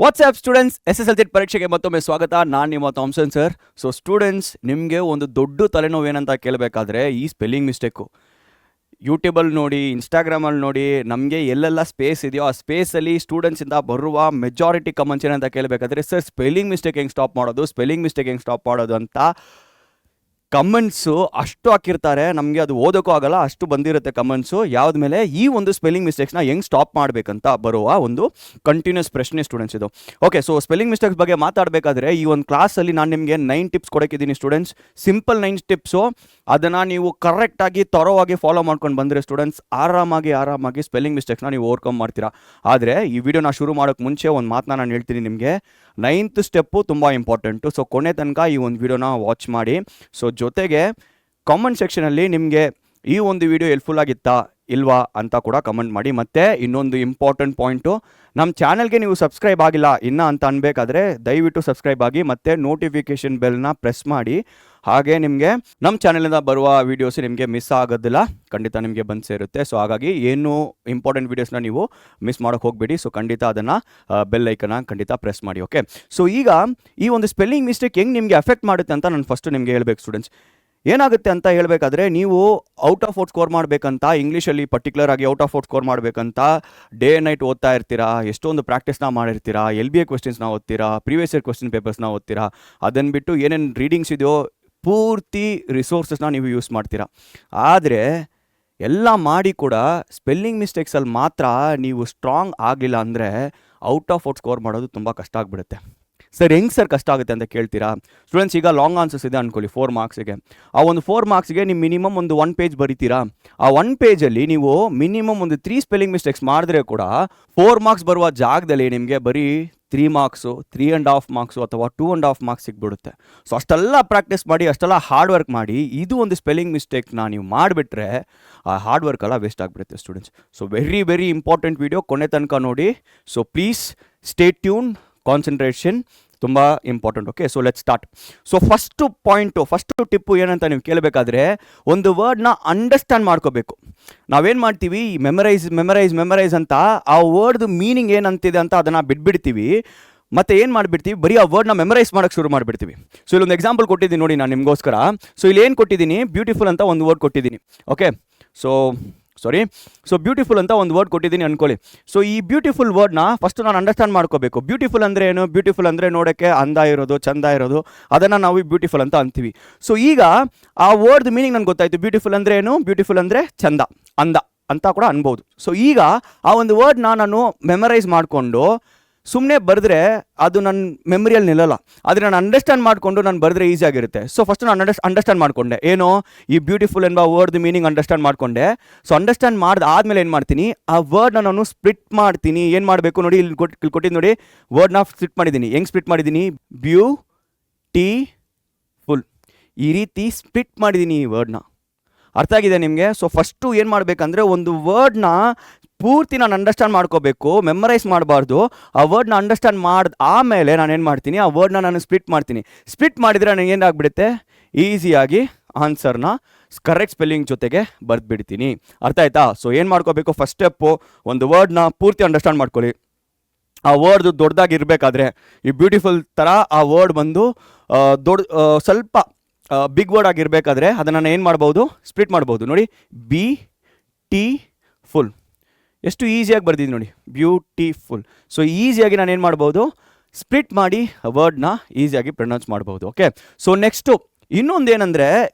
WhatsApp students SSLC ಪರೀಕ್ಷೆಗೆ ಮತ್ತೊಮ್ಮೆ ಸ್ವಾಗತ. ನಾನು ನಿಮ್ಮ ಥಾಮ್ಸನ್ ಸರ್. ಸೊ ಸ್ಟೂಡೆಂಟ್ಸ್, ನಿಮಗೆ ಒಂದು ದೊಡ್ಡ ತಲೆನೋವು ಏನಂತ ಕೇಳಬೇಕಾದ್ರೆ ಈ ಸ್ಪೆಲ್ಲಿಂಗ್ ಮಿಸ್ಟೇಕು. ಯೂಟ್ಯೂಬಲ್ಲಿ ನೋಡಿ, ಇನ್ಸ್ಟಾಗ್ರಾಮಲ್ಲಿ ನೋಡಿ, ನಮಗೆ ಎಲ್ಲೆಲ್ಲ ಸ್ಪೇಸ್ ಇದೆಯೋ ಆ ಸ್ಪೇಸಲ್ಲಿ ಸ್ಟೂಡೆಂಟ್ಸಿಂದ ಬರುವ ಮೆಜಾರಿಟಿ ಕಮೆಂಟ್ಸ್ ಏನಂತ ಕೇಳಬೇಕಾದ್ರೆ, ಸರ್ ಸ್ಪೆಲ್ಲಿಂಗ್ ಮಿಸ್ಟೇಕ್ ಹೆಂಗೆ ಸ್ಟಾಪ್ ಮಾಡೋದು ಅಂತ ಕಮೆಂಟ್ಸು ಅಷ್ಟು ಹಾಕಿರ್ತಾರೆ. ನಮಗೆ ಅದು ಓದೋಕ್ಕೂ ಆಗಲ್ಲ, ಅಷ್ಟು ಬಂದಿರುತ್ತೆ ಕಮೆಂಟ್ಸು. ಯಾವ್ದ ಮೇಲೆ ಈ ಒಂದು ಸ್ಪೆಲ್ಲಿಂಗ್ ಮಿಸ್ಟೇಕ್ಸ್ನ ಹೆಂಗೆ ಸ್ಟಾಪ್ ಮಾಡಬೇಕಂತ ಬರುವ ಒಂದು ಕಂಟಿನ್ಯೂಸ್ ಪ್ರಶ್ನೆ ಸ್ಟೂಡೆಂಟ್ಸ್ ಇದು. ಓಕೆ, ಸೊ ಸ್ಪೆಲ್ಲಿಂಗ್ ಮಿಸ್ಟೇಕ್ಸ್ ಬಗ್ಗೆ ಮಾತಾಡಬೇಕಾದ್ರೆ ಈ ಒಂದು ಕ್ಲಾಸಲ್ಲಿ ನಾನು ನಿಮಗೆ 9 ಟಿಪ್ಸ್ ಕೊಡೋಕ್ಕಿದ್ದೀನಿ ಸ್ಟೂಡೆಂಟ್ಸ್. Simple 9 tips. ಅದನ್ನು ನೀವು ಕರೆಕ್ಟಾಗಿ ತರೋವಾಗಿ ಫಾಲೋ ಮಾಡ್ಕೊಂಡು ಬಂದರೆ ಸ್ಟೂಡೆಂಟ್ಸ್ ಆರಾಮಾಗಿ ಸ್ಪೆಲ್ಲಿಂಗ್ ಮಿಸ್ಟೇಕ್ಸ್ನ ನೀವು ಓವರ್ಕಮ್ ಮಾಡ್ತೀರಾ. ಆದರೆ ಈ ವಿಡಿಯೋನ ಶುರು ಮಾಡೋಕ್ಕೆ ಮುಂಚೆ ಒಂದು ಮಾತನ್ನ ನಾನು ಹೇಳ್ತೀನಿ ನಿಮಗೆ. 9th ಸ್ಟೆಪ್ಪು ತುಂಬ ಇಂಪಾರ್ಟೆಂಟು. ಸೊ ಕೊನೆ ತನಕ ಈ ಒಂದು ವಿಡಿಯೋನ ವಾಚ್ ಮಾಡಿ. ಸೊ ಜೊತೆಗೆ ಕಾಮೆಂಟ್ ಸೆಕ್ಷನಲ್ಲಿ ನಿಮಗೆ ಈ ಒಂದು ವಿಡಿಯೋ ಹೆಲ್ಪ್ಫುಲ್ ಆಗಿತ್ತಾ ಇಲ್ವಾ ಅಂತ ಕೂಡ ಕಮೆಂಟ್ ಮಾಡಿ. ಮತ್ತು ಇನ್ನೊಂದು ಇಂಪಾರ್ಟೆಂಟ್ ಪಾಯಿಂಟು, ನಮ್ಮ ಚಾನಲ್ಗೆ ನೀವು ಸಬ್ಸ್ಕ್ರೈಬ್ ಆಗಿಲ್ಲ ಇನ್ನೂ ಅಂತ ಅನ್ಬೇಕಾದ್ರೆ ದಯವಿಟ್ಟು ಸಬ್ಸ್ಕ್ರೈಬ್ ಆಗಿ ಮತ್ತು ನೋಟಿಫಿಕೇಷನ್ ಬೆಲ್ನ ಪ್ರೆಸ್ ಮಾಡಿ. ಹಾಗೆ ನಿಮಗೆ ನಮ್ಮ ಚಾನಲಿಂದ ಬರುವ ವೀಡಿಯೋಸ್ ನಿಮಗೆ ಮಿಸ್ ಆಗೋದಿಲ್ಲ, ಖಂಡಿತ ನಿಮಗೆ ಬಂದು ಸೇರುತ್ತೆ. ಸೊ ಹಾಗಾಗಿ ಏನು ಇಂಪಾರ್ಟೆಂಟ್ ವೀಡಿಯೋಸ್ನ ನೀವು ಮಿಸ್ ಮಾಡೋಕ್ಕೆ ಹೋಗಬೇಡಿ. ಸೊ ಖಂಡಿತ ಅದನ್ನು ಬೆಲ್ ಐಕನ್ನ ಖಂಡಿತ ಪ್ರೆಸ್ ಮಾಡಿ. ಓಕೆ, ಸೊ ಈಗ ಈ ಒಂದು ಸ್ಪೆಲ್ಲಿಂಗ್ ಮಿಸ್ಟೇಕ್ ಹೆಂಗೆ ನಿಮಗೆ ಅಫೆಕ್ಟ್ ಮಾಡುತ್ತೆ ಅಂತ ನಾನು ಫಸ್ಟು ನಿಮಗೆ ಹೇಳ್ಬೇಕು ಸ್ಟೂಡೆಂಟ್ಸ್. ಏನಾಗುತ್ತೆ ಅಂತ ಹೇಳಬೇಕಾದ್ರೆ, ನೀವು ಔಟ್ ಆಫ್ ಔಟ್ ಸ್ಕೋರ್ ಮಾಡಬೇಕಂತ ಇಂಗ್ಲೀಷಲ್ಲಿ ಪರ್ಟಿಕ್ಯುಲರ್ ಆಗಿ ಔಟ್ ಆಫ್ ಔಟ್ ಸ್ಕೋರ್ ಮಾಡಬೇಕಂತ ಡೇ ನೈಟ್ ಓದ್ತಾ ಇರ್ತೀರಾ, ಎಷ್ಟೊಂದು ಪ್ರಾಕ್ಟೀಸ್ನ ಮಾಡಿರ್ತೀರಾ, LBA ಕ್ವೆಶ್ಚನ್ಸ್ನ ಓದ್ತೀರಾ, ಪ್ರೀವಿಯಸ್ ಇಯರ್ ಕ್ವೆಶ್ಚನ್ ಪೇಪರ್ಸ್ನ ಓದ್ತೀರಾ. ಅದನ್ನು ಬಿಟ್ಟು ಏನೇನು ರೀಡಿಂಗ್ಸ್ ಇದೆಯೋ ಪೂರ್ತಿ ರಿಸೋರ್ಸಸ್ನ ನೀವು ಯೂಸ್ ಮಾಡ್ತೀರಾ. ಆದರೆ ಎಲ್ಲ ಮಾಡಿ ಕೂಡ ಸ್ಪೆಲ್ಲಿಂಗ್ ಮಿಸ್ಟೇಕ್ಸಲ್ಲಿ ಮಾತ್ರ ನೀವು ಸ್ಟ್ರಾಂಗ್ ಆಗಲಿಲ್ಲ ಅಂದರೆ ಔಟ್ ಆಫ್ ಔಟ್ ಸ್ಕೋರ್ ಮಾಡೋದು ತುಂಬ ಕಷ್ಟ ಆಗಿಬಿಡುತ್ತೆ. ಸರ್ ಹೆಂಗೆ ಸರ್ ಕಷ್ಟ ಆಗುತ್ತೆ ಅಂತ ಕೇಳ್ತೀರಾ ಸ್ಟೂಡೆಂಟ್ಸ್. ಈಗ ಲಾಂಗ್ ಆನ್ಸರ್ಸ್ ಇದೆ ಅಂದ್ಕೊಳ್ಳಿ 4 ಮಾರ್ಕ್ಸಿಗೆ. ಆ ಒಂದು 4 ಮಾರ್ಕ್ಸ್ಗೆ ನೀವು ಮಿನಿಮಮ್ ಒಂದು 1 ಪೇಜ್ ಬರೀತೀರಾ. ಆ 1 ಪೇಜಲ್ಲಿ ನೀವು ಮಿನಿಮಮ್ ಒಂದು 3 ಸ್ಪೆಲ್ಲಿಂಗ್ ಮಿಸ್ಟೇಕ್ಸ್ ಮಾಡಿದ್ರೆ ಕೂಡ 4 ಮಾರ್ಕ್ಸ್ ಬರುವ ಜಾಗದಲ್ಲಿ ನಿಮಗೆ ಬರೀ 3 ಮಾರ್ಕ್ಸು, 3.5 ಮಾರ್ಕ್ಸು ಅಥವಾ 2.5 ಮಾರ್ಕ್ಸ್ ಸಿಗ್ಬಿಡುತ್ತೆ. ಸೊ ಅಷ್ಟೆಲ್ಲ ಪ್ರಾಕ್ಟೀಸ್ ಮಾಡಿ, ಅಷ್ಟೆಲ್ಲ ಹಾರ್ಡ್ ವರ್ಕ್ ಮಾಡಿ ಇದು ಒಂದು ಸ್ಪೆಲ್ಲಿಂಗ್ ಮಿಸ್ಟೇಕ್ನ ನೀವು ಮಾಡಿಬಿಟ್ರೆ ಆ ಹಾರ್ಡ್ ವರ್ಕ್ ಎಲ್ಲ ವೇಸ್ಟ್ ಆಗಿಬಿಡುತ್ತೆ students. So very important video, ಕೊನೆ ತನಕ ನೋಡಿ. So please stay tune, concentration ತುಂಬ important. Okay, so let's start. So first tip ಏನಂತ ನೀವು ಕೇಳಬೇಕಾದ್ರೆ, ಒಂದು ವರ್ಡ್ನ ಅಂಡರ್ಸ್ಟ್ಯಾಂಡ್ ಮಾಡ್ಕೋಬೇಕು. ನಾವೇನು ಮಾಡ್ತೀವಿ, ಮೆಮರೈಸ್ ಅಂತ ಆ ವರ್ಡ್ದು ಮೀನಿಂಗ್ ಏನಂತಿದೆ ಅಂತ ಅದನ್ನು ಬಿಟ್ಬಿಡ್ತೀವಿ. ಮತ್ತು ಏನು ಮಾಡಿಬಿಡ್ತೀವಿ, ಬರೀ ಆ ವರ್ಡ್ನ ಮೆಮರೈಸ್ ಮಾಡೋಕ್ಕೆ ಶುರು ಮಾಡಿಬಿಡ್ತೀವಿ. ಸೊ ಇಲ್ಲೊಂದು ಎಕ್ಸಾಂಪಲ್ ಕೊಟ್ಟಿದ್ದೀನಿ ನೋಡಿ ನಾನು ನಿಮಗೋಸ್ಕರ. ಸೊ ಇಲ್ಲಿ ಏನು ಕೊಟ್ಟಿದ್ದೀನಿ, ಬ್ಯೂಟಿಫುಲ್ ಅಂತ ಒಂದು ವರ್ಡ್ ಕೊಟ್ಟಿದ್ದೀನಿ. ಓಕೆ, ಸೊ ಬ್ಯೂಟಿಫುಲ್ ಅಂತ ಒಂದು ವರ್ಡ್ ಕೊಟ್ಟಿದ್ದೀನಿ ಅಂದ್ಕೊಳ್ಳಿ. ಸೊ ಈ ಬ್ಯೂಟಿಫುಲ್ ವರ್ಡ್ನ ಫಸ್ಟ್ ನಾನು ಅಂಡರ್ಸ್ಟ್ಯಾಂಡ್ ಮಾಡ್ಕೋಬೇಕು. ಬ್ಯೂಟಿಫುಲ್ ಅಂದರೆ ಏನು? ಬ್ಯೂಟಿಫುಲ್ ಅಂದರೆ ನೋಡೋಕ್ಕೆ ಅಂದ ಇರೋದು, ಚಂದ ಇರೋದು, ಅದನ್ನು ನಾವು ಬ್ಯೂಟಿಫುಲ್ ಅಂತ ಅಂತೀವಿ. ಸೊ ಈಗ ಆ ವರ್ಡ್ ಮೀನಿಂಗ್ ನನಗೆ ಗೊತ್ತಾಯಿತು. ಬ್ಯೂಟಿಫುಲ್ ಅಂದರೆ ಏನು? ಬ್ಯೂಟಿಫುಲ್ ಅಂದರೆ ಚಂದ, ಅಂದ ಅಂತ ಕೂಡ ಅನ್ಬೋದು. ಸೊ ಈಗ ಆ ಒಂದು ವರ್ಡ್ನ ನಾನು ಮೆಮರೈಸ್ ಮಾಡಿಕೊಂಡು ಸುಮ್ಮನೆ ಬರೆದ್ರೆ ಅದು ನನ್ನ ಮೆಮರಿಯಲ್ಲಿ ನಿಲ್ಲಲ್ಲ. ಆದರೆ ನಾನು ಅಂಡರ್ಸ್ಟ್ಯಾಂಡ್ ಮಾಡಿಕೊಂಡು ನಾನು ಬರೆದ್ರೆ ಈಸಿಯಾಗಿರುತ್ತೆ. ಸೊ ಫಸ್ಟ್ ನಾನು ಅಂಡರ್ಸ್ಟ್ಯಾಂಡ್ ಮಾಡಿಕೊಂಡೆ, ಏನು ಈ ಬ್ಯೂಟಿಫುಲ್ ಎನ್ನುವ ವರ್ಡ್ ಮೀನಿಂಗ್ ಅಂಡರ್ಸ್ಟ್ಯಾಂಡ್ ಮಾಡಿಕೊಂಡೆ. ಸೊ ಅಂಡರ್ಸ್ಟ್ಯಾಂಡ್ ಆದಮೇಲೆ ಏನು ಮಾಡ್ತೀನಿ, ಆ ವರ್ಡ್ನ ನಾನು ಸ್ಪ್ಲಿಟ್ ಮಾಡ್ತೀನಿ. ಏನು ಮಾಡಬೇಕು ನೋಡಿ, ಇಲ್ಲಿ ಕೊಟ್ಟಿದ್ದು ನೋಡಿ, ವರ್ಡ್ನ ಸ್ಪ್ಲಿಟ್ ಮಾಡಿದ್ದೀನಿ. ಹೆಂಗೆ ಸ್ಪ್ಲಿಟ್ ಮಾಡಿದ್ದೀನಿ? ಬ್ಯೂಟಿಫುಲ್, ಈ ರೀತಿ ಸ್ಪ್ಲಿಟ್ ಮಾಡಿದ್ದೀನಿ ಈ ವರ್ಡ್ನ. ಅರ್ಥ ಆಗಿದೆ ನಿಮಗೆ? ಸೊ ಫಸ್ಟು ಏನು ಮಾಡಬೇಕಂದ್ರೆ, ಒಂದು ವರ್ಡ್ನ ಪೂರ್ತಿ ನಾನು ಅಂಡರ್ಸ್ಟ್ಯಾಂಡ್ ಮಾಡ್ಕೋಬೇಕು, ಮೆಮರೈಸ್ ಮಾಡಬಾರ್ದು. ಆ ವರ್ಡ್ನ ಅಂಡರ್ಸ್ಟ್ಯಾಂಡ್ ಆಮೇಲೆ ನಾನು ಏನು ಮಾಡ್ತೀನಿ, ಆ ವರ್ಡ್ನ ನಾನು ಸ್ಪ್ಲಿಟ್ ಮಾಡ್ತೀನಿ. ಸ್ಪ್ಲಿಟ್ ಮಾಡಿದರೆ ನನಗೆ ಏನಾಗ್ಬಿಡುತ್ತೆ, ಈಸಿಯಾಗಿ ಆನ್ಸರ್ನ ಕರೆಕ್ಟ್ ಸ್ಪೆಲ್ಲಿಂಗ್ ಜೊತೆಗೆ ಬರೆದ್ಬಿಡ್ತೀನಿ. ಅರ್ಥ ಆಯ್ತಾ? ಸೊ ಏನು ಮಾಡ್ಕೋಬೇಕು, ಫಸ್ಟ್ ಸ್ಟೆಪ್ಪು, ಒಂದು ವರ್ಡ್ನ ಪೂರ್ತಿ ಅಂಡರ್ಸ್ಟ್ಯಾಂಡ್ ಮಾಡ್ಕೊಳ್ಳಿ. ಆ ವರ್ಡ್ ದೊಡ್ಡದಾಗಿರಬೇಕಾದ್ರೆ ಈ ಬ್ಯೂಟಿಫುಲ್ ಥರ ಆ ವರ್ಡ್ ಬಂದು ಸ್ವಲ್ಪ ಬಿಗ್ ವರ್ಡ್ ಆಗಿರಬೇಕಾದ್ರೆ ಅದನ್ನು ನಾನು ಏನು ಮಾಡ್ಬೋದು, ಸ್ಪ್ಲಿಟ್ ಮಾಡ್ಬೋದು. ನೋಡಿ, BT-ಫುಲ್ ಎಷ್ಟು ಈಸಿಯಾಗಿ ಬರ್ದಿದ್ದೀನಿ ನೋಡಿ, ಬ್ಯೂಟಿಫುಲ್. ಸೊ ಈಸಿಯಾಗಿ ನಾನು ಏನು ಮಾಡ್ಬೋದು, ಸ್ಪ್ಲಿಟ್ ಮಾಡಿ ವರ್ಡ್ನ ಈಸಿಯಾಗಿ ಪ್ರೊನೌನ್ಸ್ ಮಾಡ್ಬೋದು. ಓಕೆ, ಸೊ ನೆಕ್ಸ್ಟು ಇನ್ನೊಂದೇನೆಂದರೆ,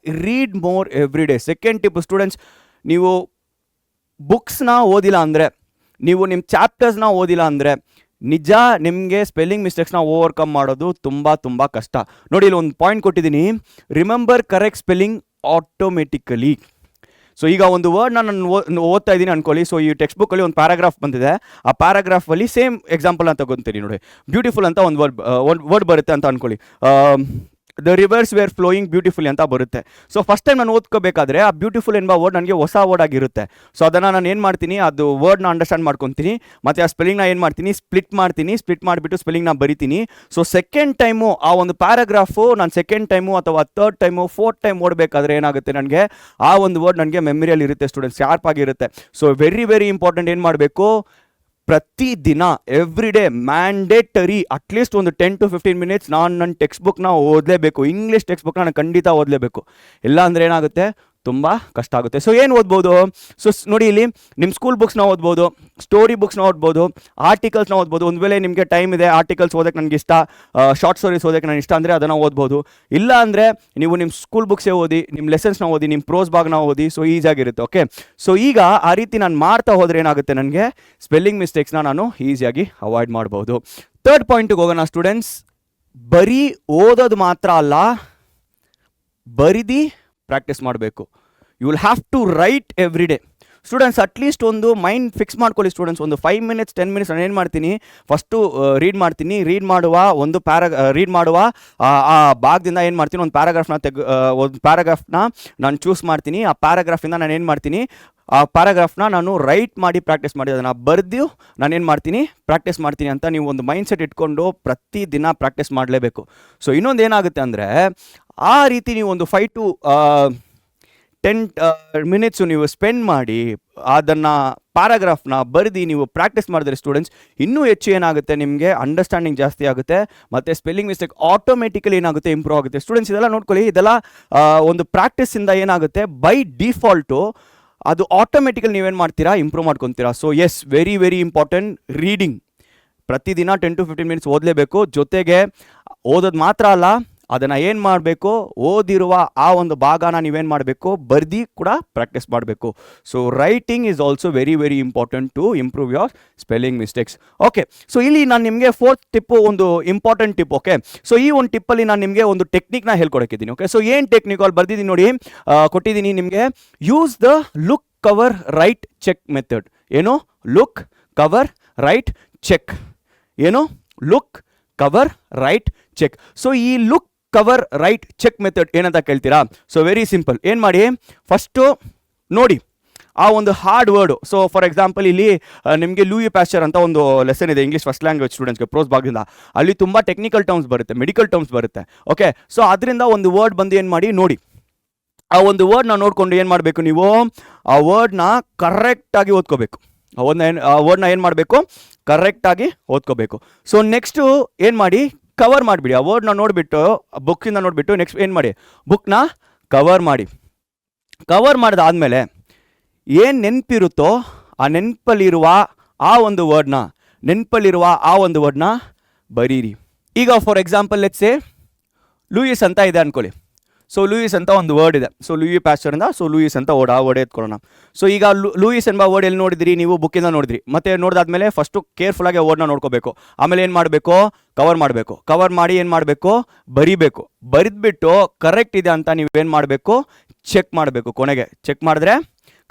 read more every day. Second tip students, ನೀವು ಬುಕ್ಸ್ನ ಓದಿಲ್ಲ ಅಂದರೆ, ನೀವು ನಿಮ್ಮ ಚಾಪ್ಟರ್ಸ್ನ ಓದಿಲ್ಲ ಅಂದರೆ ನಿಜ ನಿಮಗೆ ಸ್ಪೆಲ್ಲಿಂಗ್ ಮಿಸ್ಟೇಕ್ಸ್ನ ಓವರ್ಕಮ್ ಮಾಡೋದು ತುಂಬ ಕಷ್ಟ. ನೋಡಿ, ಇಲ್ಲಿ ಒಂದು ಪಾಯಿಂಟ್ ಕೊಟ್ಟಿದ್ದೀನಿ, remember correct spelling automatically. So ಈಗ ಒಂದು ವರ್ಡ್ನ ನಾನು ಓದ್ತಾ ಇದ್ದೀನಿ ಅಂದ್ಕೊಳ್ಳಿ. ಸೊ ಈ ಟೆಕ್ಸ್ಟ್ ಬುಕ್ಕಲ್ಲಿ ಒಂದು ಪ್ಯಾರಾಗ್ರಾಫ್ ಬಂದಿದೆ. ಆ ಪ್ಯಾರಾಗ್ರಾಫಲ್ಲಿ ಸೇಮ್ ಎಕ್ಸಾಂಪಲ್ ಅಂತ ತಗೊತೀನಿ ನೋಡಿ. ಬ್ಯೂಟಿಫುಲ್ ಅಂತ ಒಂದು ವರ್ಡ್ ಬರುತ್ತೆ ಅಂತ ಅಂದ್ಕೊಳ್ಳಿ. The rivers were flowing beautiful ಅಂತ ಬರುತ್ತೆ. ಸೊ ಫಸ್ಟ್ ಟೈಮ್ ನಾನು ಓದ್ಕೋಬೇಕಾದ್ರೆ ಆ ಬ್ಯೂಟಿಫುಲ್ ಎನ್ನುವ ವರ್ಡ್ ನನಗೆ ಹೊಸ ವರ್ಡ್ ಆಗಿರುತ್ತೆ. ಸೊ ಅದನ್ನು ನಾನು ಏನು ಮಾಡ್ತೀನಿ, ಅದು ವರ್ಡ್ನ ಅಂಡರ್ಸ್ಟ್ಯಾಂಡ್ ಮಾಡ್ಕೊತೀನಿ. ಮತ್ತು ಆ ಸ್ಪೆಲ್ಲಿಂಗ್ನ ಏನು ಮಾಡ್ತೀನಿ, ಸ್ಪ್ಲಿಟ್ ಮಾಡಿಬಿಟ್ಟು ಸ್ಪೆಲ್ಲಿಂಗ್ನ ಬರಿತೀನಿ. ಸೊ ಸೆಕೆಂಡ್ ಟೈಮು ಆ ಒಂದು ಪ್ಯಾರಾಗ್ರಾಫು ನಾನು ಸೆಕೆಂಡ್ ಟೈಮು ಅಥವಾ ಥರ್ಡ್ ಟೈಮು ಫೋರ್ತ್ ಟೈಮ್ ಓಡಬೇಕಾದ್ರೆ ಏನಾಗುತ್ತೆ, ನನಗೆ ಆ ಒಂದು ವರ್ಡ್ ನನಗೆ ಮೆಮರಿಯಲ್ಲಿ ಇರುತ್ತೆ ಸ್ಟೂಡೆಂಟ್ಸ್, ಶಾರ್ಪ್ ಆಗಿರುತ್ತೆ. So very important. ಏನು ಮಾಡಬೇಕು, ಪ್ರತಿ ದಿನ ಎವ್ರಿ ಡೇ ಮ್ಯಾಂಡೇಟರಿ ಅಟ್ಲೀಸ್ಟ್ ಒಂದು 10 to 15 ಮಿನಿಟ್ಸ್ ನಾನು ನನ್ನ ಟೆಕ್ಸ್ಟ್ ಬುಕ್ನ ಓದಲೇಬೇಕು. ಇಂಗ್ಲೀಷ್ ಟೆಕ್ಸ್ಟ್ ಬುಕ್ನ ನಾನು ಖಂಡಿತ ಓದಲೇಬೇಕು. ಇಲ್ಲ ಅಂದರೆ ಏನಾಗುತ್ತೆ, ತುಂಬ ಕಷ್ಟ ಆಗುತ್ತೆ. ಸೊ ಏನು ಓದ್ಬೋದು? ಸೊ ನೋಡಿ, ಇಲ್ಲಿ ನಿಮ್ಮ ಸ್ಕೂಲ್ ಬುಕ್ಸ್ನ ಓದ್ಬೋದು, ಸ್ಟೋರಿ ಬುಕ್ಸ್ನ ಓದ್ಬೋದು, ಆರ್ಟಿಕಲ್ಸ್ನ ಓದ್ಬೋದು. ಒಂದು ವೇಳೆ ನಿಮಗೆ ಟೈಮ್ ಇದೆ, ಆರ್ಟಿಕಲ್ಸ್ ಓದೋಕ್ಕೆ ನನಗೆ ಇಷ್ಟ, ಶಾರ್ಟ್ ಸ್ಟೋರೀಸ್ ಓದೋಕ್ಕೆ ನನಗೆ ಇಷ್ಟ ಅಂದರೆ ಅದನ್ನು ಓದ್ಬೋದು. ಇಲ್ಲ ಅಂದರೆ ನೀವು ನಿಮ್ಮ ಸ್ಕೂಲ್ ಬುಕ್ಸೇ ಓದಿ, ನಿಮ್ಮ ಲೆಸನ್ಸ್ನ ಓದಿ, ನಿಮ್ಮ ಪ್ರೋಸ್ ಭಾಗನ ಓದಿ. ಸೊ ಈಸಿಯಾಗಿರುತ್ತೆ. ಓಕೆ, ಸೊ ಈಗ ಆ ರೀತಿ ನಾನು ಮಾಡ್ತಾ ಹೋದರೆ ಏನಾಗುತ್ತೆ, ನನಗೆ ಸ್ಪೆಲ್ಲಿಂಗ್ ಮಿಸ್ಟೇಕ್ಸ್ನ ನಾನು ಈಸಿಯಾಗಿ ಅವಾಯ್ಡ್ ಮಾಡ್ಬೋದು. ಥರ್ಡ್ ಪಾಯಿಂಟಿಗೆ ಹೋಗೋಣ ಸ್ಟೂಡೆಂಟ್ಸ್. ಬರೀ ಓದೋದು ಮಾತ್ರ ಅಲ್ಲ, ಬರಿದು ಪ್ರಾಕ್ಟೀಸ್ ಮಾಡಬೇಕು. You will have to write every day. Students at least ಒಂದು ಮೈಂಡ್ ಫಿಕ್ಸ್ ಮಾಡ್ಕೊಳ್ಳಿ ಸ್ಟೂಡೆಂಟ್ಸ್. ಒಂದು 5 minutes 10 minutes ನಾನು ಏನು ಮಾಡ್ತೀನಿ, ಫಸ್ಟು ರೀಡ್ ಮಾಡ್ತೀನಿ. ರೀಡ್ ಮಾಡುವ ಆ ಭಾಗದಿಂದ ಏನು ಮಾಡ್ತೀನಿ, ಒಂದು ಪ್ಯಾರಾಗ್ರಾಫ್ನ ನಾನು ಚೂಸ್ ಮಾಡ್ತೀನಿ. ಆ ಪ್ಯಾರಾಗ್ರಾಫಿಂದ ನಾನು ಏನು ಮಾಡ್ತೀನಿ, ಆ ಪ್ಯಾರಾಗ್ರಾಫ್ನ ನಾನು ರೈಟ್ ಮಾಡಿ ಪ್ರಾಕ್ಟೀಸ್ ಮಾಡಿ ಅದನ್ನು ಬರೆದು ನಾನೇನು ಮಾಡ್ತೀನಿ, ಪ್ರಾಕ್ಟೀಸ್ ಮಾಡ್ತೀನಿ ಅಂತ ನೀವು ಒಂದು ಮೈಂಡ್ಸೆಟ್ ಇಟ್ಕೊಂಡು ಪ್ರತಿದಿನ ಪ್ರಾಕ್ಟೀಸ್ ಮಾಡಲೇಬೇಕು. ಸೊ ಇನ್ನೊಂದು ಏನಾಗುತ್ತೆ ಅಂದರೆ, ಆ ರೀತಿ ನೀವು ಒಂದು 5 to 10 minutes ನೀವು ಸ್ಪೆಂಡ್ ಮಾಡಿ ಅದನ್ನು ಪ್ಯಾರಾಗ್ರಾಫ್ನ ಬರೆದು ನೀವು ಪ್ರಾಕ್ಟೀಸ್ ಮಾಡಿದ್ರೆ ಸ್ಟೂಡೆಂಟ್ಸ್ ಇನ್ನೂ ಹೆಚ್ಚು ಏನಾಗುತ್ತೆ, ನಿಮಗೆ ಅಂಡರ್ಸ್ಟ್ಯಾಂಡಿಂಗ್ ಜಾಸ್ತಿ ಆಗುತ್ತೆ ಮತ್ತು ಸ್ಪೆಲ್ಲಿಂಗ್ ಮಿಸ್ಟೇಕ್ ಆಟೋಮೆಟಿಕಲಿ ಏನಾಗುತ್ತೆ, ಇಂಪ್ರೂವ್ ಆಗುತ್ತೆ. ಸ್ಟೂಡೆಂಟ್ಸ್ ಇದೆಲ್ಲ ನೋಡ್ಕೊಳ್ಳಿ, ಇದೆಲ್ಲ ಒಂದು ಪ್ರಾಕ್ಟೀಸಿಂದ ಏನಾಗುತ್ತೆ, ಬೈ ಡಿಫಾಲ್ಟು ಅದು ಆಟೋಮೆಟಿಕಲಿ ನೀವೇನು ಮಾಡ್ತೀರಾ, ಇಂಪ್ರೂವ್ ಮಾಡ್ಕೊತೀರಾ. So yes, very very important reading. ಪ್ರತಿದಿನ 10 to 15 minutes ಓದಲೇಬೇಕು. ಜೊತೆಗೆ ಓದೋದು ಮಾತ್ರ ಅಲ್ಲ, ಅದನ್ನು ಏನು ಮಾಡಬೇಕು, ಓದಿರುವ ಆ ಒಂದು ಭಾಗನ ನೀವೇನು ಮಾಡಬೇಕು, ಬರ್ದು ಕೂಡ ಪ್ರಾಕ್ಟೀಸ್ ಮಾಡಬೇಕು. So writing is also very very important to improve your spelling mistakes. Okay, so ಇಲ್ಲಿ ನಾನು ನಿಮಗೆ 4th ಟಿಪ್ಪು ಒಂದು ಇಂಪಾರ್ಟೆಂಟ್ ಟಿಪ್. ಓಕೆ, ಸೊ ಈ ಒಂದು ಟಿಪ್ಪಲ್ಲಿ ನಾನು ನಿಮಗೆ ಒಂದು ಟೆಕ್ನಿಕ್ನ ಹೇಳ್ಕೊಡಕ್ಕಿದ್ದೀನಿ. ಓಕೆ, ಸೊ ಏನು ಟೆಕ್ನಿಕ್ ಅಲ್ಲಿ ಬರ್ದಿದ್ದೀನಿ ನೋಡಿ, ಕೊಟ್ಟಿದ್ದೀನಿ ನಿಮಗೆ. Use the look cover write check method. ಏನು? Look cover write check. ಏನು? Look cover write check. So ಈ look cover write check method ಏನಂತ ಕೇಳ್ತೀರಾ? So very simple. ಏನು ಮಾಡಿ, ಫಸ್ಟು ನೋಡಿ ಆ ಒಂದು hard word. So for example ಇಲ್ಲಿ ನಿಮಗೆ ಲೂಯಿ ಪ್ಯಾಶ್ಚರ್ ಅಂತ ಒಂದು ಲೆಸನ್ ಇದೆ ಇಂಗ್ಲೀಷ್ ಫಸ್ಟ್ ಲ್ಯಾಂಗ್ವೇಜ್ ಸ್ಟೂಡೆಂಟ್ಸ್ಗೆ ಪ್ರೋಸ್ ಭಾಗದಿಂದ. ಅಲ್ಲಿ ತುಂಬ ಟೆಕ್ನಿಕಲ್ ಟರ್ಮ್ಸ್ ಬರುತ್ತೆ, ಮೆಡಿಕಲ್ ಟರ್ಮ್ಸ್ ಬರುತ್ತೆ. ಓಕೆ, ಸೊ ಅದರಿಂದ ಒಂದು ವರ್ಡ್ ಬಂದು ಏನು ಮಾಡಿ ನೋಡಿ, ಆ ಒಂದು ವರ್ಡ್ನ ನೋಡಿಕೊಂಡು ಏನು ಮಾಡಬೇಕು, ನೀವು ಆ ವರ್ಡ್ನ ಕರೆಕ್ಟಾಗಿ ಓದ್ಕೋಬೇಕು. ಆ ವರ್ಡ್ನ ಏನು ಮಾಡಬೇಕು, ಕರೆಕ್ಟಾಗಿ ಓದ್ಕೋಬೇಕು. ಸೊ ನೆಕ್ಸ್ಟು ಏನು ಮಾಡಿ, ಕವರ್ ಮಾಡಿಬಿಡಿ. ಆ ವರ್ಡ್ನ ನೋಡಿಬಿಟ್ಟು, ಬುಕ್ಕಿಂದ ನೋಡಿಬಿಟ್ಟು ನೆಕ್ಸ್ಟ್ ಏನು ಮಾಡಿ, ಬುಕ್ನ ಕವರ್ ಮಾಡಿ. ಕವರ್ ಮಾಡಿದಾದಮೇಲೆ ಏನು ನೆನಪಿರುತ್ತೋ ಆ ನೆನಪಲ್ಲಿರುವ ಆ ಒಂದು ವರ್ಡ್ನ ಬರೀರಿ. ಈಗ for example let's say Louis ಅಂತ ಇದೆ ಅಂದ್ಕೊಳ್ಳಿ. ಸೊ ಲೂಯಿಸ್ ಅಂತ ಒಂದು ವರ್ಡ್ ಇದೆ. ಸೊ ಲೂಯಿ ಪ್ಯಾಶ್ಚರಿಂದ ಸೊ ಲೂಯಿಸ್ ಅಂತ ಆ ವರ್ಡ್ ಎತ್ಕೊಳ್ಳೋಣ. ಸೊ ಈಗ ಲೂಯಿಸ್ ಎಂಬ ವರ್ಡ್ ಎಲ್ಲಿ ನೋಡಿದ್ರಿ ನೀವು? ಬುಕ್ಕಿಂದ ನೋಡಿದ್ರಿ. ಮತ್ತೆ ನೋಡಿದಾದ್ಮೇಲೆ ಫಸ್ಟು ಕೇರ್ಫುಲ್ಲಾಗಿ ಆ ವರ್ಡ್ನ ನೋಡ್ಕೋಬೇಕು. ಆಮೇಲೆ ಏನು ಮಾಡಬೇಕು, ಕವರ್ ಮಾಡಬೇಕು. ಕವರ್ ಮಾಡಿ ಏನು ಮಾಡಬೇಕು, ಬರಿಬೇಕು. ಬರೆದ್ಬಿಟ್ಟು ಕರೆಕ್ಟ್ ಇದೆ ಅಂತ ನೀವೇನು ಮಾಡಬೇಕು, ಚೆಕ್ ಮಾಡಬೇಕು. ಕೊನೆಗೆ ಚೆಕ್ ಮಾಡಿದ್ರೆ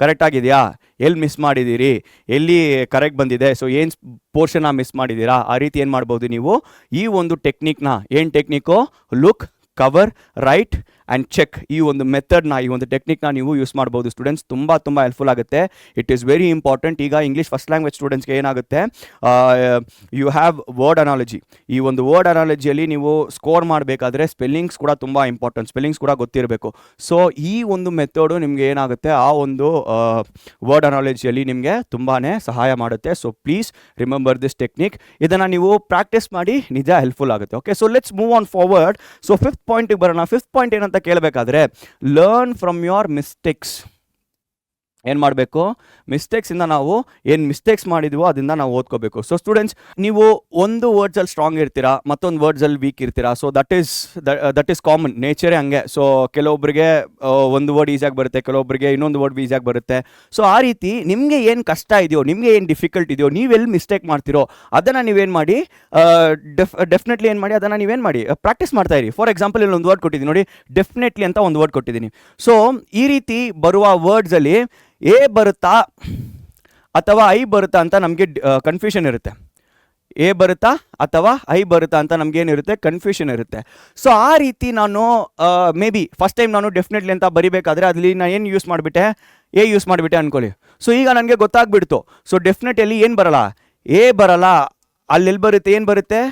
ಕರೆಕ್ಟ್ ಆಗಿದೆಯಾ, ಎಲ್ಲಿ ಮಿಸ್ ಮಾಡಿದ್ದೀರಿ, ಎಲ್ಲಿ ಕರೆಕ್ಟ್ ಬಂದಿದೆ, ಸೊ ಏನು ಪೋರ್ಷನ್ನ ಮಿಸ್ ಮಾಡಿದ್ದೀರಾ, ಆ ರೀತಿ ಏನು ಮಾಡ್ಬೋದು ನೀವು ಈ ಒಂದು ಟೆಕ್ನಿಕ್ನ. ಏನು technique? Look cover write and check. ಈ ಒಂದು ಮೆಥಡ್ನ, ಈ ಒಂದು ಟೆಕ್ನಿಕ್ನ ನೀವು ಯೂಸ್ ಮಾಡ್ಬೋದು ಸ್ಟೂಡೆಂಟ್ಸ್. ತುಂಬ ಹೆಲ್ಪ್ಫುಲ್ ಆಗುತ್ತೆ. It is very important. ಈಗ ಇಂಗ್ಲೀಷ್ ಫಸ್ಟ್ ಲ್ಯಾಂಗ್ವೇಜ್ ಸ್ಟೂಡೆಂಟ್ಸ್ಗೆ ಏನಾಗುತ್ತೆ, ಯು ಹ್ಯಾವ್ ವರ್ಡ್ ಅನಾಲಜಿ. ಈ ಒಂದು ವರ್ಡ್ ಅನಾಲಜಿಯಲ್ಲಿ ನೀವು ಸ್ಕೋರ್ ಮಾಡಬೇಕಾದ್ರೆ ಸ್ಪೆಲ್ಲಿಂಗ್ಸ್ ಕೂಡ ತುಂಬ ಇಂಪಾರ್ಟೆಂಟ್, ಸ್ಪೆಲ್ಲಿಂಗ್ಸ್ ಕೂಡ ಗೊತ್ತಿರಬೇಕು. ಸೊ ಈ ಒಂದು ಮೆಥಡು ನಿಮಗೆ ಏನಾಗುತ್ತೆ, ಆ ಒಂದು ವರ್ಡ್ ಅನಾಲಜಿಯಲ್ಲಿ ನಿಮಗೆ ತುಂಬಾ ಸಹಾಯ ಮಾಡುತ್ತೆ. So please remember this technique. ಇದನ್ನು ನೀವು ಪ್ರಾಕ್ಟೀಸ್ ಮಾಡಿ, ನಿಜ ಹೆಲ್ಪ್ಫುಲ್ ಆಗುತ್ತೆ. Okay, so let's move on forward. So 5th ಪಾಯಿಂಟಿಗೆ ಬರೋಣ. 5th ಪಾಯಿಂಟ್ ಏನಂತ ಕೇಳಬೇಕಾದ್ರೆ, ಲರ್ನ್ ಫ್ರಮ್ ಯೋರ್ ಮಿಸ್ಟೇಕ್ಸ್. ಏನು ಮಾಡಬೇಕು, ಮಿಸ್ಟೇಕ್ಸಿಂದ ನಾವು ಏನು ಮಿಸ್ಟೇಕ್ಸ್ ಮಾಡಿದ್ವೋ ಅದರಿಂದ ನಾವು ಓದ್ಕೋಬೇಕು. ಸೊ ಸ್ಟೂಡೆಂಟ್ಸ್, ನೀವು ಒಂದು ವರ್ಡ್ಸಲ್ಲಿ ಸ್ಟ್ರಾಂಗ್ ಇರ್ತೀರಾ, ಮತ್ತೊಂದು ವರ್ಡ್ಸಲ್ಲಿ ವೀಕ್ ಇರ್ತೀರಾ. ಸೊ ದಟ್ ಈಸ್ ಕಾಮನ್, ನೇಚರೇ ಹಂಗೆ. ಸೊ ಕೆಲವೊಬ್ಬರಿಗೆ ಒಂದು ವರ್ಡ್ ಈಸಿಯಾಗಿ ಬರುತ್ತೆ, ಕೆಲವೊಬ್ಬರಿಗೆ ಇನ್ನೊಂದು ವರ್ಡ್ ಈಸಿಯಾಗಿ ಬರುತ್ತೆ. ಸೊ ಆ ರೀತಿ ನಿಮಗೆ ಏನು ಕಷ್ಟ ಇದೆಯೋ, ನಿಮಗೆ ಏನು ಡಿಫಿಕಲ್ಟ್ ಇದೆಯೋ, ನೀವೆಲ್ಲಿ ಮಿಸ್ಟೇಕ್ ಮಾಡ್ತಿರೋ ಅದನ್ನು ನೀವೇನು ಮಾಡಿ, ಡೆಫಿನೆಟ್ಲಿ ಏನು ಮಾಡಿ, ಅದನ್ನು ನೀವೇನು ಮಾಡಿ ಪ್ರಾಕ್ಟೀಸ್ ಮಾಡ್ತಾ ಇರಿ. ಫಾರ್ ಎಕ್ಸಾಂಪಲ್ ಇಲ್ಲಿ ಒಂದು ವರ್ಡ್ ಕೊಟ್ಟಿದ್ದೀನಿ ನೋಡಿ, ಡೆಫಿನೆಟ್ಲಿ ಅಂತ ಒಂದು ವರ್ಡ್ ಕೊಟ್ಟಿದ್ದೀನಿ. ಸೊ ಈ ರೀತಿ ಬರುವ ವರ್ಡ್ಸಲ್ಲಿ ಎ ಬರುತ್ತಾ ಅಥವಾ ಐ ಬರುತ್ತಾ ಅಂತ ನಮಗೆ ಕನ್ಫ್ಯೂಷನ್ ಇರುತ್ತೆ. ಎ ಬರುತ್ತಾ ಅಥವಾ ಐ ಬರುತ್ತಾ ಅಂತ ನಮಗೇನಿರುತ್ತೆ, ಕನ್ಫ್ಯೂಷನ್ ಇರುತ್ತೆ. ಸೊ ಆ ರೀತಿ ನಾನು ಮೇ ಬಿ ಫಸ್ಟ್ ಟೈಮ್ ನಾನು ಡೆಫಿನೆಟ್ಲಿ ಅಂತ ಬರಿಬೇಕಾದ್ರೆ ಅಲ್ಲಿ ನಾನು ಏನು ಯೂಸ್ ಮಾಡಿಬಿಟ್ಟೆ, ಎ ಯೂಸ್ ಮಾಡಿಬಿಟ್ಟೆ ಅಂದ್ಕೊಳ್ಳಿ. ಸೊ ಈಗ ನನಗೆ ಗೊತ್ತಾಗ್ಬಿಡ್ತು, ಸೊ ಡೆಫಿನೆಟಲ್ಲಿ ಏನು ಬರಲ್ಲ, ಎ ಬರಲ್ಲ, ಅಲ್ಲೆಲ್ಲಿ ಬರುತ್ತೆ, ಏನು ಬರುತ್ತೆ,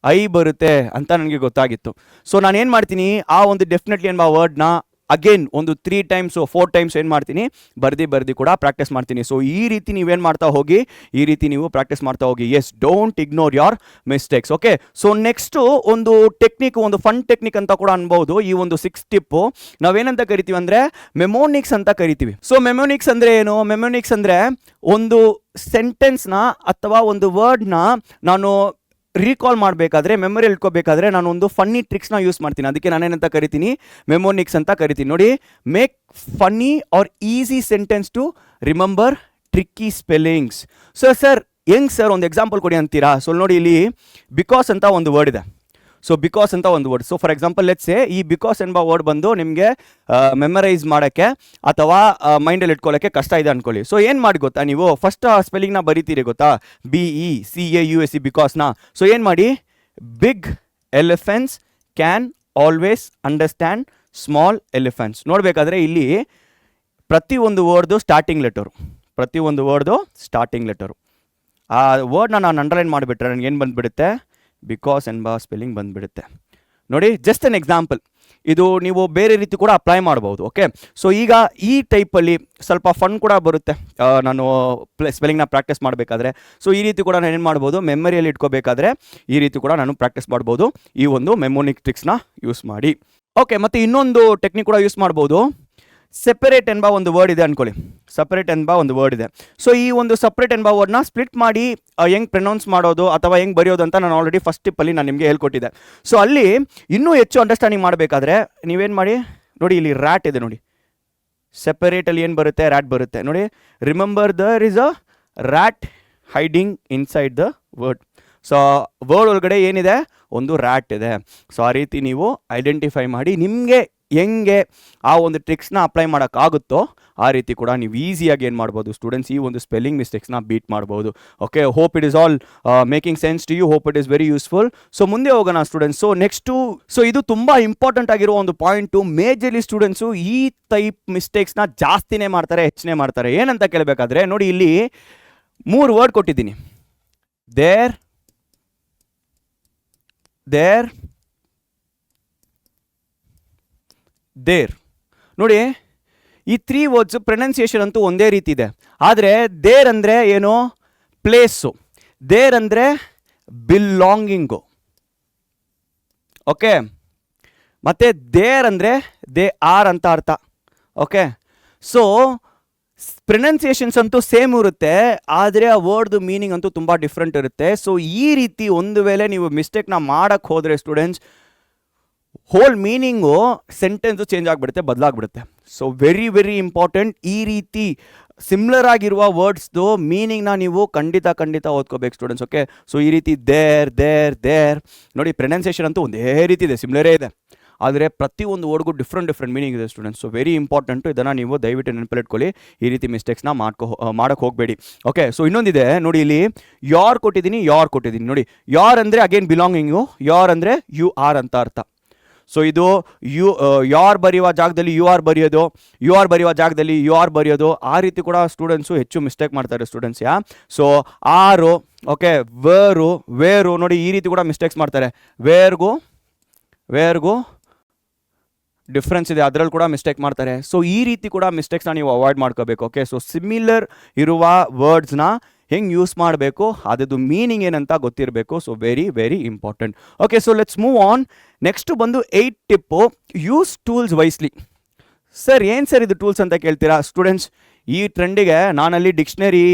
ಐ ಬರುತ್ತೆ ಅಂತ ನನಗೆ ಗೊತ್ತಾಗಿತ್ತು. ಸೊ ನಾನು ಏನು ಮಾಡ್ತೀನಿ, ಆ ಒಂದು ಡೆಫಿನೆಟ್ಲಿ ಎಂಬ ವರ್ಡ್ನ ಅಗೇನ್ ಒಂದು 3 ಟೈಮ್ಸ್ 4 ಟೈಮ್ಸ್ ಏನು ಮಾಡ್ತೀನಿ ಬರ್ದು ಕೂಡ ಪ್ರಾಕ್ಟೀಸ್ ಮಾಡ್ತೀನಿ. ಸೊ ಈ ರೀತಿ ನೀವೇನು ಮಾಡ್ತಾ ಹೋಗಿ, ಈ ರೀತಿ ನೀವು ಪ್ರಾಕ್ಟೀಸ್ ಮಾಡ್ತಾ ಹೋಗಿ. Yes, don't ignore your mistakes. Okay, so next ಒಂದು ಟೆಕ್ನಿಕ್, ಒಂದು ಫನ್ ಟೆಕ್ನಿಕ್ ಅಂತ ಕೂಡ ಅನ್ಬೋದು. ಈ ಒಂದು 6 ಟಿಪ್ಪು ನಾವೇನಂತ ಕರಿತೀವಿ ಅಂದರೆ ಮೆಮೋನಿಕ್ಸ್ ಅಂತ ಕರಿತೀವಿ. ಸೊ ಮೆಮೋನಿಕ್ಸ್ ಅಂದರೆ ಏನು? ಮೆಮೋನಿಕ್ಸ್ ಅಂದರೆ ಒಂದು ಸೆಂಟೆನ್ಸ್ನ ಅಥವಾ ಒಂದು ವರ್ಡ್ನ ನಾನು ರೀಕಾಲ್ ಮಾಡಬೇಕಾದ್ರೆ, ಮೆಮೊರಿ ಇಟ್ಕೋಬೇಕಾದ್ರೆ ನಾನು ಒಂದು ಫನ್ನಿ ಟ್ರಿಕ್ಸ್ನ ಯೂಸ್ ಮಾಡ್ತೀನಿ. ಅದಕ್ಕೆ ನಾನೇನಂತ ಕರಿತೀನಿ, ಮೆಮೋನಿಕ್ಸ್ ಅಂತ ಕರಿತೀನಿ. ನೋಡಿ, make funny or easy sentence to remember tricky spellings. Sir ಹೆಂಗ್ ಸರ್, ಒಂದು ಎಕ್ಸಾಂಪಲ್ ಕೊಡಿ ಅಂತೀರಾ? ಸೊ ನೋಡಿ, ಇಲ್ಲಿ ಬಿಕಾಸ್ ಅಂತ ಒಂದು ವರ್ಡ್ ಇದೆ. ಸೊ ಬಿಕಾಸ್ ಅಂತ ಒಂದು word. So for example let's say ಈ ಬಿಕಾಸ್ ಎಂಬ ವರ್ಡ್ ಬಂದು ನಿಮಗೆ ಮೆಮರೈಸ್ ಮಾಡೋಕ್ಕೆ ಅಥವಾ ಮೈಂಡಲ್ಲಿ ಇಟ್ಕೊಳ್ಳೋಕ್ಕೆ ಕಷ್ಟ ಇದೆ ಅಂದ್ಕೊಳ್ಳಿ. ಸೊ ಏನು ಮಾಡಿ ಗೊತ್ತಾ, ನೀವು ಫಸ್ಟ್ ಸ್ಪೆಲ್ಲಿಂಗ್ನ ಬರೀತೀರಿ ಗೊತ್ತಾ, BECAUSE ಬಿಕಾಸ್ನ. ಸೊ ಏನು ಮಾಡಿ, big elephants can always understand small elephants. ನೋಡಬೇಕಾದ್ರೆ ಇಲ್ಲಿ ಪ್ರತಿಯೊಂದು ವರ್ಡ್ದು ಸ್ಟಾರ್ಟಿಂಗ್ ಲೆಟರು, ಆ ವರ್ಡ್ನ ನಾನು ಅಂಡರ್ಲೈನ್ ಮಾಡಿಬಿಟ್ರೆ ನನಗೇನು ಬಂದುಬಿಡುತ್ತೆ, ಬಿಕಾಸ್ ಎಂಬ ಸ್ಪೆಲ್ಲಿಂಗ್ ಬಂದುಬಿಡುತ್ತೆ. ನೋಡಿ, ಜಸ್ಟ್ ಎನ್ ಎಕ್ಸಾಂಪಲ್. ಇದು ನೀವು ಬೇರೆ ರೀತಿ ಕೂಡ ಅಪ್ಲೈ ಮಾಡ್ಬೋದು. ಓಕೆ, ಸೊ ಈಗ ಈ ಟೈಪಲ್ಲಿ ಸ್ವಲ್ಪ ಫನ್ ಕೂಡ ಬರುತ್ತೆ ನಾನು ಸ್ಪೆಲ್ಲಿಂಗ್ನ ಪ್ರಾಕ್ಟೀಸ್ ಮಾಡಬೇಕಾದ್ರೆ. ಸೊ ಈ ರೀತಿ ಕೂಡ ನಾನು ಏನು ಮಾಡ್ಬೋದು, ಮೆಮರಿಯಲ್ಲಿ ಇಟ್ಕೋಬೇಕಾದ್ರೆ ಈ ರೀತಿ ಕೂಡ ನಾನು ಪ್ರಾಕ್ಟೀಸ್ ಮಾಡ್ಬೋದು ಈ ಒಂದು ಮೆಮೋನಿಕ್ ಟ್ರಿಕ್ಸ್ನ ಯೂಸ್ ಮಾಡಿ. ಓಕೆ, ಮತ್ತು ಇನ್ನೊಂದು ಟೆಕ್ನಿಕ್ ಕೂಡ ಯೂಸ್ ಮಾಡ್ಬೋದು. ಸೆಪರೇಟ್ ಎಂಬ ಒಂದು ವರ್ಡ್ ಇದೆ ಅಂದ್ಕೊಳ್ಳಿ, ಸೊ ಈ ಒಂದು ಸಪ್ರೇಟ್ ಎಂಬ ವರ್ಡ್ನ ಸ್ಪ್ಲಿಟ್ ಮಾಡಿ ಹೆಂಗೆ ಪ್ರೊನೌನ್ಸ್ ಮಾಡೋದು ಅಥವಾ ಹೆಂಗೆ ಬರೆಯೋದು ಅಂತ ನಾನು ಆಲ್ರೆಡಿ ಫಸ್ಟ್ ಟಿಪ್ಪಲ್ಲಿ ನಾನು ನಿಮಗೆ ಹೇಳ್ಕೊಟ್ಟಿದ್ದೆ. ಸೊ ಅಲ್ಲಿ ಇನ್ನೂ ಹೆಚ್ಚು ಅಂಡರ್ಸ್ಟ್ಯಾಂಡಿಂಗ್ ಮಾಡಬೇಕಾದ್ರೆ ನೀವೇನು ಮಾಡಿ, ನೋಡಿ ಇಲ್ಲಿ ರ್ಯಾಟ್ ಇದೆ ನೋಡಿ, ಸೆಪರೇಟಲ್ಲಿ ಏನು ಬರುತ್ತೆ, ರ್ಯಾಟ್ ಬರುತ್ತೆ ನೋಡಿ. Remember there is a rat hiding inside the word. So word ಒಳಗಡೆ ಏನಿದೆ, ಒಂದು ರ್ಯಾಟ್ ಇದೆ. ಸೊ ಆ ರೀತಿ ನೀವು ಐಡೆಂಟಿಫೈ ಮಾಡಿ ನಿಮಗೆ ಹೆಂಗೆ ಆ ಒಂದು ಟ್ರಿಕ್ಸ್ನ ಅಪ್ಲೈ ಮಾಡೋಕ್ಕಾಗುತ್ತೋ ಆ ರೀತಿ ಕೂಡ ನೀವು ಈಸಿಯಾಗಿ ಏನು ಮಾಡ್ಬೋದು ಸ್ಟೂಡೆಂಟ್ಸ್, ಈ ಒಂದು ಸ್ಪೆಲ್ಲಿಂಗ್ ಮಿಸ್ಟೇಕ್ಸ್ನ ಬೀಟ್ ಮಾಡ್ಬೋದು. Okay, hope it is all making sense to you, hope it is very useful. So ಮುಂದೆ ಹೋಗೋಣ ಸ್ಟೂಡೆಂಟ್ಸ್. ಸೊ ನೆಕ್ಸ್ಟು, ಸೊ ಇದು ತುಂಬ ಇಂಪಾರ್ಟೆಂಟ್ ಆಗಿರೋ ಒಂದು ಪಾಯಿಂಟು. ಮೇಜರ್ಲಿ ಸ್ಟೂಡೆಂಟ್ಸು ಈ ಟೈಪ್ ಮಿಸ್ಟೇಕ್ಸ್ನ ಜಾಸ್ತಿನೇ ಮಾಡ್ತಾರೆ, ಹೆಚ್ಚಿನೇ ಮಾಡ್ತಾರೆ. ಏನಂತ ಕೇಳಬೇಕಾದ್ರೆ ನೋಡಿ, ಇಲ್ಲಿ 3 ವರ್ಡ್ ಕೊಟ್ಟಿದ್ದೀನಿ, ದೇರ್, ನೋಡಿ ಈ 3 ವರ್ಡ್ಸ್ ಪ್ರೊನೌನ್ಸಿಯೇಷನ್ ಅಂತೂ ಒಂದೇ ರೀತಿ ಇದೆ. ಆದರೆ ದೇರ್ ಅಂದರೆ ಏನು, ಪ್ಲೇಸು. ದೇರ್ ಅಂದರೆ ಬಿಲಾಂಗಿಂಗು. ಓಕೆ, ಮತ್ತು ದೇರ್ ಅಂದರೆ ದೇ ಆರ್ ಅಂತ ಅರ್ಥ. ಓಕೆ, ಸೊ ಪ್ರೊನೌನ್ಸಿಯೇಷನ್ಸ್ ಅಂತೂ ಸೇಮ್ ಇರುತ್ತೆ, ಆದರೆ ಆ ವರ್ಡ್ದು ಮೀನಿಂಗ್ ಅಂತೂ ತುಂಬ ಡಿಫ್ರೆಂಟ್ ಇರುತ್ತೆ. ಸೊ ಈ ರೀತಿ ಒಂದು ವೇಳೆ ನೀವು ಮಿಸ್ಟೇಕ್ನ ಮಾಡೋಕ್ಕೆ ಹೋದರೆ students, whole meaning sentence change ಆಗಿಬಿಡುತ್ತೆ, ಬದಲಾಗ್ಬಿಡುತ್ತೆ. So very very important. ಈ ರೀತಿ ಸಿಮ್ಲರ್ ಆಗಿರುವ ವರ್ಡ್ಸ್ದು ಮೀನಿಂಗ್ನ ನೀವು ಖಂಡಿತ ಓದ್ಕೋಬೇಕು ಸ್ಟೂಡೆಂಟ್ಸ್. ಓಕೆ, ಸೊ ಈ ರೀತಿ ದೇರ್ ನೋಡಿ, ಪ್ರೊನೌನ್ಸಿಯೇಷನ್ ಅಂತೂ ಒಂದೇ ರೀತಿ ಇದೆ, ಸಿಮ್ಲರೇ ಇದೆ, ಆದರೆ ಪ್ರತಿಯೊಂದು ವರ್ಡ್ಗೂ ಡಿಫ್ರೆಂಟ್ ಮೀನಿಂಗ್ ಇದೆ ಸ್ಟೂಡೆಂಟ್ಸ್. ಸೊ ವೆರಿ ಇಂಪಾರ್ಟೆಂಟು, ಇದನ್ನು ನೀವು ದಯವಿಟ್ಟು ನೆನಪಲ್ಲಿಟ್ಕೊಳ್ಳಿ. ಈ ರೀತಿ ಮಿಸ್ಟೇಕ್ಸ್ನ ಮಾಡೋಕ್ಕೆ ಹೋಗಬೇಡಿ. ಓಕೆ, ಸೊ ಇನ್ನೊಂದಿದೆ ನೋಡಿ, ಇಲ್ಲಿ ಯಾರ್ ಕೊಟ್ಟಿದ್ದೀನಿ ನೋಡಿ. ಯಾರ್ ಅಂದರೆ ಅಗೇನ್ ಬಿಲಾಂಗಿಂಗು, ಯಾರ್ ಅಂದರೆ ಯು ಆರ್ ಅಂತ ಅರ್ಥ. ಸೊ ಇದು ಯಾರ್ ಬರೆಯುವ ಜಾಗದಲ್ಲಿ ಯು ಆರ್ ಬರೆಯೋದು, ಆ ರೀತಿ ಕೂಡ ಸ್ಟೂಡೆಂಟ್ಸು ಹೆಚ್ಚು ಮಿಸ್ಟೇಕ್ ಮಾಡ್ತಾರೆ ಸ್ಟೂಡೆಂಟ್ಸ್. ಸೊ ಆರು, ಓಕೆ, ವೇರು ನೋಡಿ, ಈ ರೀತಿ ಕೂಡ ಮಿಸ್ಟೇಕ್ಸ್ ಮಾಡ್ತಾರೆ. ವೇರ್ಗೂ ಡಿಫ್ರೆನ್ಸ್ ಇದೆ, ಅದರಲ್ಲಿ ಕೂಡ ಮಿಸ್ಟೇಕ್ ಮಾಡ್ತಾರೆ. ಸೊ ಈ ರೀತಿ ಕೂಡ ಮಿಸ್ಟೇಕ್ಸ್ನ ನೀವು ಅವಾಯ್ಡ್ ಮಾಡ್ಕೋಬೇಕು. ಓಕೆ, ಸೊ ಸಿಮಿಲರ್ ಇರುವ ವರ್ಡ್ಸ್ನ ಹೆಂಗೆ ಯೂಸ್ ಮಾಡಬೇಕು, ಅದರದ್ದು ಮೀನಿಂಗ್ ಏನಂತ ಗೊತ್ತಿರಬೇಕು. So very very important. Okay, so let's move on. Next ಬಂದು 8 Tipu, use tools wisely. Sir ಏನು ಸರ್ ಇದು ಟೂಲ್ಸ್ ಅಂತ ಕೇಳ್ತೀರಾ ಸ್ಟೂಡೆಂಟ್ಸ್? ಈ ಟ್ರೆಂಡಿಗೆ ನಾನಲ್ಲಿ ಡಿಕ್ಷನರಿ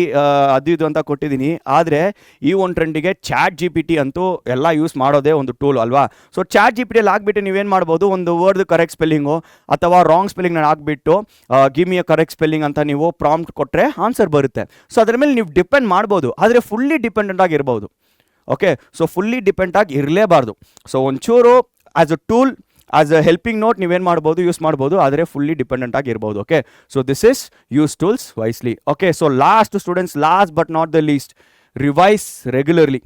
ಅದು ಇದು ಅಂತ ಕೊಟ್ಟಿದ್ದೀನಿ, ಆದರೆ ಈ ಒಂದು ಟ್ರೆಂಡಿಗೆ ChatGPT ಅಂತೂ ಎಲ್ಲ ಯೂಸ್ ಮಾಡೋದೇ ಒಂದು ಟೂಲ್ ಅಲ್ವಾ. ಸೊ ChatGPTಯಲ್ಲಿ ಆಗಿಬಿಟ್ಟು ನೀವೇನು ಮಾಡ್ಬೋದು, ಒಂದು ವರ್ಡ್ ಕರೆಕ್ಟ್ ಸ್ಪೆಲ್ಲಿಂಗು ಅಥವಾ ರಾಂಗ್ ಸ್ಪೆಲ್ಲಿಂಗ್ನ ಆಗಿಬಿಟ್ಟು ಗಿವ್ ಮಿ ಅ ಕರೆಕ್ಟ್ ಸ್ಪೆಲ್ಲಿಂಗ್ ಅಂತ ನೀವು ಪ್ರಾಂಪ್ಟ್ ಕೊಟ್ಟರೆ ಆನ್ಸರ್ ಬರುತ್ತೆ. ಸೊ ಅದರ ಮೇಲೆ ನೀವು ಡಿಪೆಂಡ್ ಮಾಡ್ಬೋದು, ಆದರೆ ಫುಲ್ಲಿ ಡಿಪೆಂಡೆಂಟ್ ಆಗಿರ್ಬೋದು. ಓಕೆ, ಸೊ ಫುಲ್ಲಿ ಡಿಪೆಂಡ್ ಆಗಿ ಇರಲೇಬಾರ್ದು. ಸೊ ಒಂಚೂರು as a tool, as a helping note ನೀವೇನು ಮಾಡ್ಬೋದು, ಯೂಸ್ ಮಾಡ್ಬೋದು, ಆದರೆ ಫುಲ್ಲಿ ಡಿಪೆಂಡೆಂಟ್ ಆಗಿರ್ಬೋದು. Okay, so this is use tools wisely. Okay, so last students, last but not the least, revise regularly.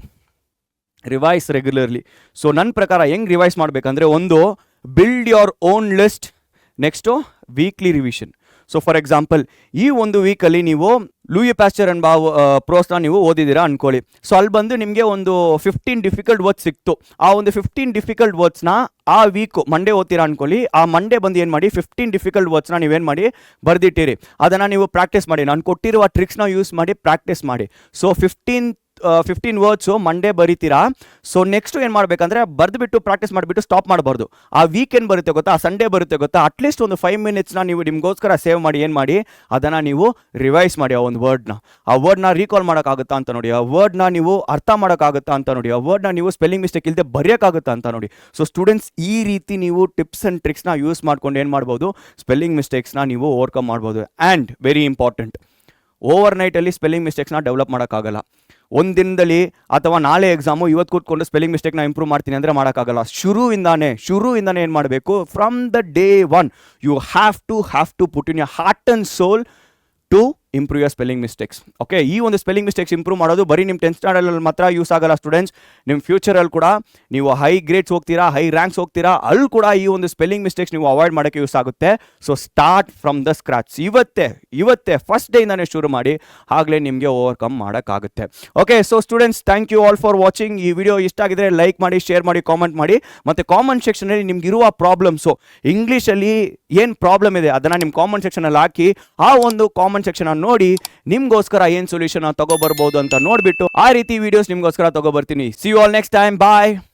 So ನನ್ನ ಪ್ರಕಾರ ಹೆಂಗೆ ರಿವೈಸ್ ಮಾಡಬೇಕಂದ್ರೆ, ಒಂದು build your own list, next weekly revision. So for example ಈ ಒಂದು ವೀಕಲ್ಲಿ ನೀವು ಲೂಯಿ ಪ್ಯಾಸ್ಚರ್ ಎಂಬ ಪ್ರೋಸ್ನ ನೀವು ಓದಿದ್ದೀರಾ ಅನ್ಕೊಳ್ಳಿ. ಸೊ ಅಲ್ಲಿ ಬಂದು ನಿಮಗೆ ಒಂದು 15 ಡಿಫಿಕಲ್ಟ್ ವರ್ಡ್ಸ್ ಸಿಕ್ತು. ಆ ಒಂದು 15 ಡಿಫಿಕಲ್ಟ್ ವರ್ಡ್ಸ್ನ ಆ ವೀಕು ಮಂಡೇ ಓದ್ತೀರಾ ಅನ್ಕೊಳ್ಳಿ. ಆ ಮಂಡೇ ಬಂದು ಏನು ಮಾಡಿ 15 ಡಿಫಿಕಲ್ಟ್ ವರ್ಡ್ಸ್ನ ನೀವೇನು ಮಾಡಿ ಬರೆದಿಟ್ಟಿರಿ. ಅದನ್ನು ನೀವು ಪ್ರಾಕ್ಟೀಸ್ ಮಾಡಿ, ನಾನು ಕೊಟ್ಟಿರುವ ಟ್ರಿಕ್ಸ್ನ ಯೂಸ್ ಮಾಡಿ ಪ್ರಾಕ್ಟೀಸ್ ಮಾಡಿ. ಸೊ 15 ವರ್ಡ್ಸು ಮಂಡೇ ಬರೀತೀರಾ. ಸೊ ನೆಕ್ಸ್ಟ್ ಏನು ಮಾಡಬೇಕಂದ್ರೆ ಬರೆದುಬಿಟ್ಟು ಪ್ರಾಕ್ಟೀಸ್ ಮಾಡಿಬಿಟ್ಟು ಸ್ಟಾಪ್ ಮಾಡಬಾರ್ದು. ಆ ವೀಕೆಂಡ್ ಬರುತ್ತೆ ಗೊತ್ತಾ, ಆ ಸಂಡೇ ಬರುತ್ತೆ ಗೊತ್ತಾ, ಅಟ್ಲೀಸ್ಟ್ ಒಂದು 5 ಮಿನಿಟ್ಸ್ನ ನೀವು ನಿಮಗೋಸ್ಕರ ಸೇವ್ ಮಾಡಿ ಏನು ಮಾಡಿ ಅದನ್ನು ನೀವು ರಿವೈಸ್ ಮಾಡಿ. ಆ ಒಂದು ವರ್ಡ್ನ, ಆ ವರ್ಡ್ನ ರೀಕಾಲ್ ಮಾಡೋಕ್ಕಾಗುತ್ತಾ ಅಂತ ನೋಡಿ, ಆ ವರ್ಡ್ನ ನೀವು ಅರ್ಥ ಮಾಡೋಕ್ಕಾಗುತ್ತಾ ಅಂತ ನೋಡಿ, ಆ ವರ್ಡ್ನ ನೀವು ಸ್ಪೆಲ್ಲಿಂಗ್ ಮಿಸ್ಟೇಕ್ ಇಲ್ಲದೆ ಬರೆಯೋಕ್ಕಾಗುತ್ತಾ ಅಂತ ನೋಡಿ. ಸೊ ಸ್ಟೂಡೆಂಟ್ಸ್, ಈ ರೀತಿ ನೀವು ಟಿಪ್ಸ್ ಆ್ಯಂಡ್ ಟ್ರಿಕ್ಸ್ನ ಯೂಸ್ ಮಾಡ್ಕೊಂಡು ಏನು ಮಾಡ್ಬೋದು, ಸ್ಪೆಲ್ಲಿಂಗ್ ಮಿಸ್ಟೇಕ್ಸ್ನ ನೀವು ಓವರ್ಕಮ್ ಮಾಡ್ಬೋದು. ಆ್ಯಂಡ್ ವೆರಿ ಇಂಪಾರ್ಟೆಂಟ್, ಓವರ್ ನೈಟಲ್ಲಿ ಸ್ಪೆಲ್ಲಿಂಗ್ ಮಿಸ್ಟೇಕ್ಸ್ನ ಡೆವಲಪ್ ಮಾಡೋಕ್ಕಾಗಲ್ಲ. ಒಂದು ದಿನದಲ್ಲಿ ಅಥವಾ ನಾಳೆ ಎಕ್ಸಾಮು ಇವತ್ತು ಕೂತ್ಕೊಂಡು ಸ್ಪೆಲ್ಲಿಂಗ್ ಮಿಸ್ಟೇಕ್ನ ಇಂಪ್ರೂವ್ ಮಾಡ್ತೀನಿ ಅಂದರೆ ಮಾಡೋಕ್ಕಾಗಲ್ಲ. ಶುರುವಿಂದಾನೇ ಏನು ಮಾಡಬೇಕು, from the day one you have to put in your heart and soul to improve your spelling mistakes. Okay, ಈ ಒಂದು ಸ್ಪೆಲ್ಲಿಂಗ್ ಮಿಸ್ಟೇಕ್ಸ್ ಇಂಪ್ರೂವ್ ಮಾಡೋದು ಬರೀ ನಿಮ್ಮ 10th ಸ್ಟ್ಯಾಂಡರ್ಡಲ್ಲಿ ಮಾತ್ರ ಯೂಸ್ ಆಗಲ್ಲ ಸ್ಟೂಡೆಂಟ್ಸ್. ನಿಮ್ಮ ಫ್ಯೂಚರಲ್ಲಿ ಕೂಡ ನೀವು ಹೈ ಗ್ರೇಡ್ಸ್ ಹೋಗ್ತೀರಾ, ಹೈ ರ್ಯಾಂಕ್ಸ್ ಹೋಗ್ತೀರಾ, ಅಲ್ಲಿ ಕೂಡ ಈ ಒಂದು ಸ್ಪೆಲ್ಲಿಂಗ್ ಮಿಸ್ಟೇಕ್ಸ್ ನೀವು ಅವಾಯ್ಡ್ ಮಾಡೋಕ್ಕೆ ಯೂಸ್ ಆಗುತ್ತೆ. So start from the scratch. ಇವತ್ತೇ ಫಸ್ಟ್ ಡೇಯಿಂದಾನೇ ಶುರು ಮಾಡಿ, ಆಗಲೇ ನಿಮಗೆ ಓವರ್ಕಮ್ ಮಾಡೋಕ್ಕಾಗುತ್ತೆ. Okay, so students, thank you all for watching. ಈ ವಿಡಿಯೋ ಇಷ್ಟ ಆಗಿದ್ರೆ ಲೈಕ್ ಮಾಡಿ, ಶೇರ್ ಮಾಡಿ, ಕಾಮೆಂಟ್ ಮಾಡಿ. ಮತ್ತು ಕಾಮೆಂಟ್ ಸೆಕ್ಷನಲ್ಲಿ ನಿಮ್ಗಿರುವ ಪ್ರಾಬ್ಲಮ್ಸು, ಇಂಗ್ಲೀಷಲ್ಲಿ ಏನು ಪ್ರಾಬ್ಲಮ್ ಇದೆ ಅದನ್ನು ನಿಮ್ಮ ಕಾಮೆಂಟ್ ಸೆಕ್ಷನಲ್ಲಿ ಹಾಕಿ, ಆ ಒಂದು ಕಾಮೆಂಟ್ ಸೆಕ್ಷನ್ ನೋಡಿ ನಿಮ್ಗೋಸ್ಕರ ಏನು ಸೊಲ್ಯೂಷನ್ ತಗೋಬರ್ಬೋದು ಅಂತ ನೋಡ್ಬಿಟ್ಟು ಆ ರೀತಿ ವಿಡಿಯೋಸ್ ನಿಮ್ಗೋಸ್ಕರ ತಗೋಬರ್ತೀನಿ. See you all next time. Bye.